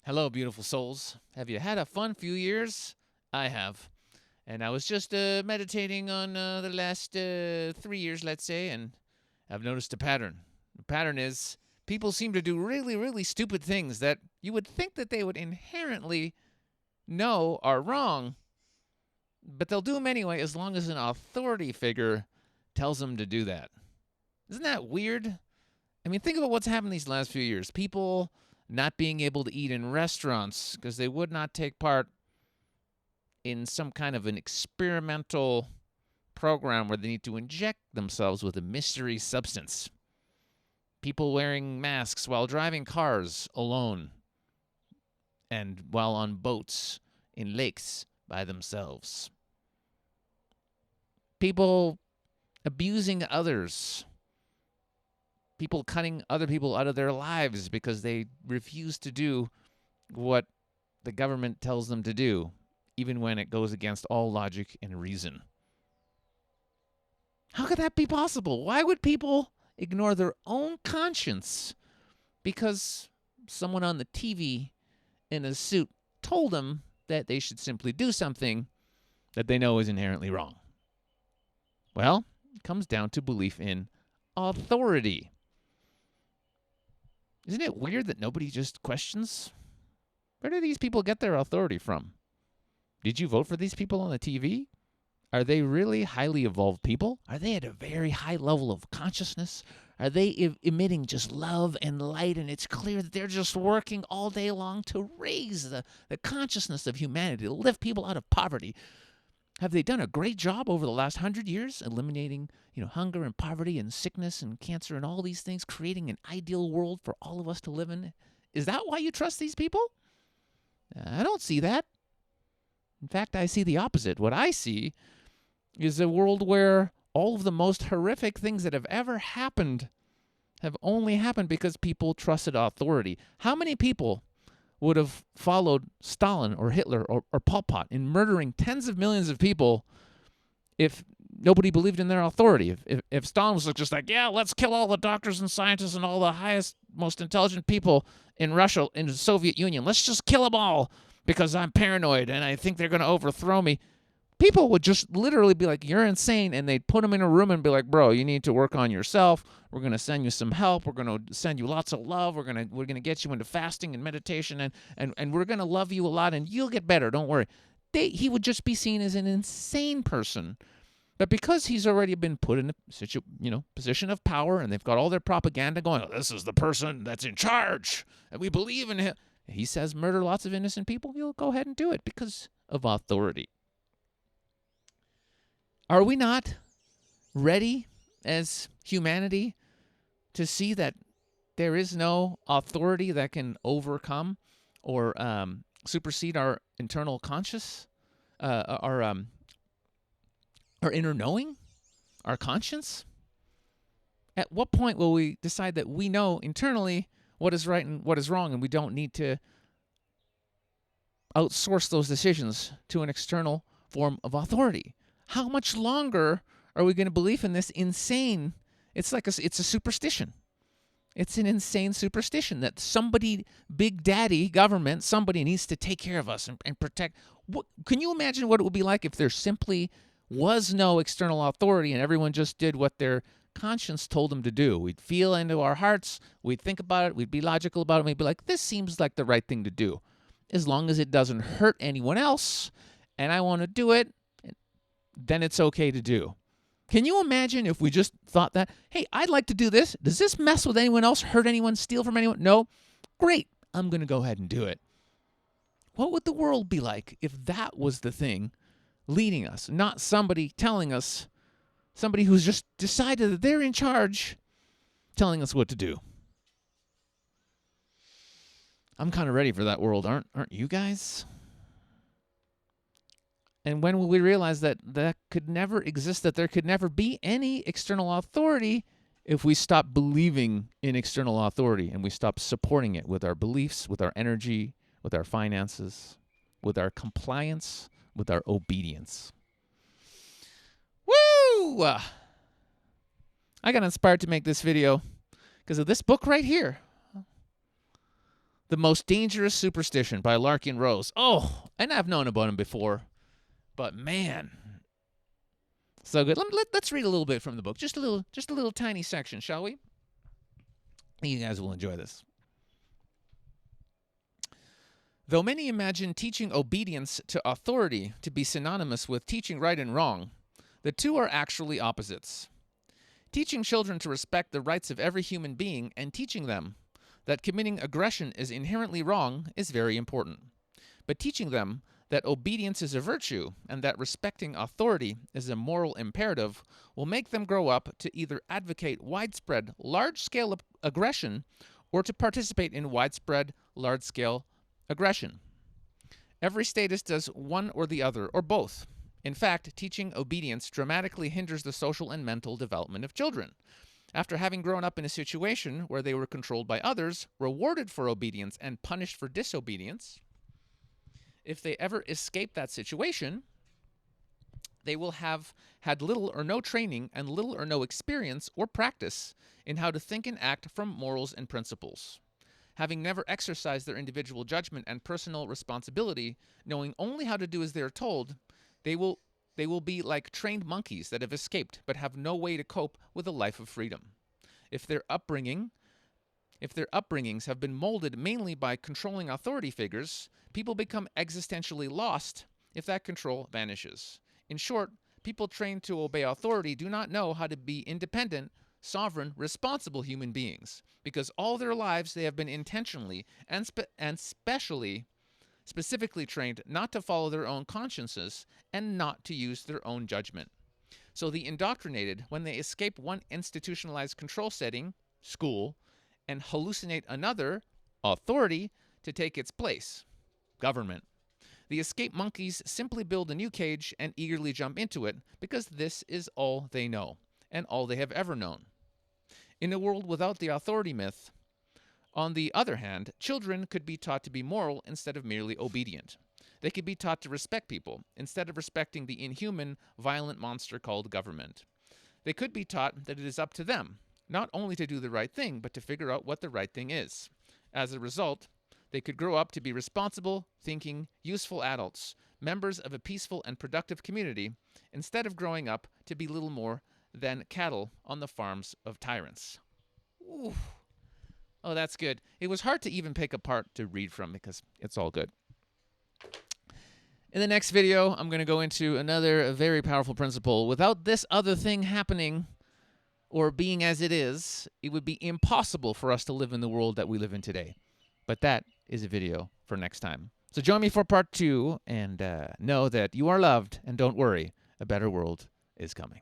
Hello, beautiful souls. Have you had a fun few years? I have. And I was just meditating on the last 3 years, let's say, and I've noticed a pattern. The pattern is people seem to do really, really stupid things that you would think that they would inherently know are wrong, but they'll do them anyway as long as an authority figure tells them to do that. Isn't that weird? I mean, think about what's happened these last few years. People not being able to eat in restaurants because they would not take part in some kind of an experimental program where they need to inject themselves with a mystery substance. People wearing masks while driving cars alone and while on boats in lakes by themselves. People abusing others. People cutting other people out of their lives because they refuse to do what the government tells them to do, even when it goes against all logic and reason. How could that be possible? Why would people ignore their own conscience because someone on the TV in a suit told them that they should simply do something that they know is inherently wrong? Well, it comes down to belief in authority. Isn't it weird that nobody just questions? Where do these people get their authority from? Did you vote for these people on the TV? Are they really highly evolved people? Are they at a very high level of consciousness? Are they emitting just love and light? And it's clear that they're just working all day long to raise the consciousness of humanity, to lift people out of poverty. Have they done a great job over the last 100 years eliminating, hunger and poverty and sickness and cancer and all these things, creating an ideal world for all of us to live in? Is that why you trust these people? I don't see that. In fact, I see the opposite. What I see is a world where all of the most horrific things that have ever happened have only happened because people trusted authority. How many people would have followed Stalin or Hitler or Pol Pot in murdering tens of millions of people if nobody believed in their authority? If Stalin was just like, yeah, let's kill all the doctors and scientists and all the highest, most intelligent people in Russia, in the Soviet Union, let's just kill them all because I'm paranoid and I think they're going to overthrow me. People would just literally be like, you're insane, and they'd put him in a room and be like, bro, you need to work on yourself. We're going to send you some help. We're going to send you lots of love. We're going to get you into fasting and meditation, and we're going to love you a lot, and you'll get better. Don't worry. He would just be seen as an insane person. But because he's already been put in a position of power, and they've got all their propaganda going, oh, this is the person that's in charge, and we believe in him. He says murder lots of innocent people. You'll go ahead and do it because of authority. Are we not ready as humanity to see that there is no authority that can overcome or supersede our internal conscious, our inner knowing, our conscience? At what point will we decide that we know internally what is right and what is wrong, and we don't need to outsource those decisions to an external form of authority? How much longer are we going to believe in this insane? It's a superstition. It's an insane superstition that somebody, big daddy, government, somebody needs to take care of us and protect. Can you imagine what it would be like if there simply was no external authority and everyone just did what their conscience told them to do? We'd feel into our hearts, we'd think about it, we'd be logical about it, we'd be like, this seems like the right thing to do. As long as it doesn't hurt anyone else and I want to do it, then it's okay to do. Can you imagine if we just thought that, hey, I'd like to do this. Does this mess with anyone else, hurt anyone, steal from anyone? No? Great. I'm going to go ahead and do it. What would the world be like if that was the thing leading us, not somebody telling us, somebody who's just decided that they're in charge telling us what to do? I'm kind of ready for that world, aren't you guys? And when will we realize that that could never exist, that there could never be any external authority if we stop believing in external authority and we stop supporting it with our beliefs, with our energy, with our finances, with our compliance, with our obedience? Woo! I got inspired to make this video because of this book right here. The Most Dangerous Superstition by Larkin Rose. Oh, and I've known about him before, but man, so good. Let's read a little bit from the book, just a little tiny section, shall we? You guys will enjoy this. Though many imagine teaching obedience to authority to be synonymous with teaching right and wrong, the two are actually opposites. Teaching children to respect the rights of every human being and teaching them that committing aggression is inherently wrong is very important. But teaching them that obedience is a virtue and that respecting authority is a moral imperative will make them grow up to either advocate widespread, large-scale aggression or to participate in widespread, large-scale aggression. Every statist does one or the other, or both. In fact, teaching obedience dramatically hinders the social and mental development of children. After having grown up in a situation where they were controlled by others, rewarded for obedience, and punished for disobedience, if they ever escape that situation, they will have had little or no training and little or no experience or practice in how to think and act from morals and principles. Having never exercised their individual judgment and personal responsibility, knowing only how to do as they are told, they will be like trained monkeys that have escaped but have no way to cope with a life of freedom. If their upbringings have been molded mainly by controlling authority figures, people become existentially lost if that control vanishes. In short, people trained to obey authority do not know how to be independent, sovereign, responsible human beings, because all their lives they have been intentionally and specifically trained not to follow their own consciences and not to use their own judgment. So the indoctrinated, when they escape one institutionalized control setting, school, and hallucinate another, authority, to take its place, government, the escaped monkeys simply build a new cage and eagerly jump into it because this is all they know and all they have ever known. In a world without the authority myth, on the other hand, children could be taught to be moral instead of merely obedient. They could be taught to respect people instead of respecting the inhuman, violent monster called government. They could be taught that it is up to them, not only to do the right thing, but to figure out what the right thing is. As a result, they could grow up to be responsible, thinking, useful adults, members of a peaceful and productive community, instead of growing up to be little more than cattle on the farms of tyrants. Ooh. Oh, that's good. It was hard to even pick apart to read from because it's all good. In the next video, I'm going to go into another very powerful principle. Without this other thing happening or being as it is, it would be impossible for us to live in the world that we live in today. But that is a video for next time. So join me for part 2 and know that you are loved, and don't worry, a better world is coming.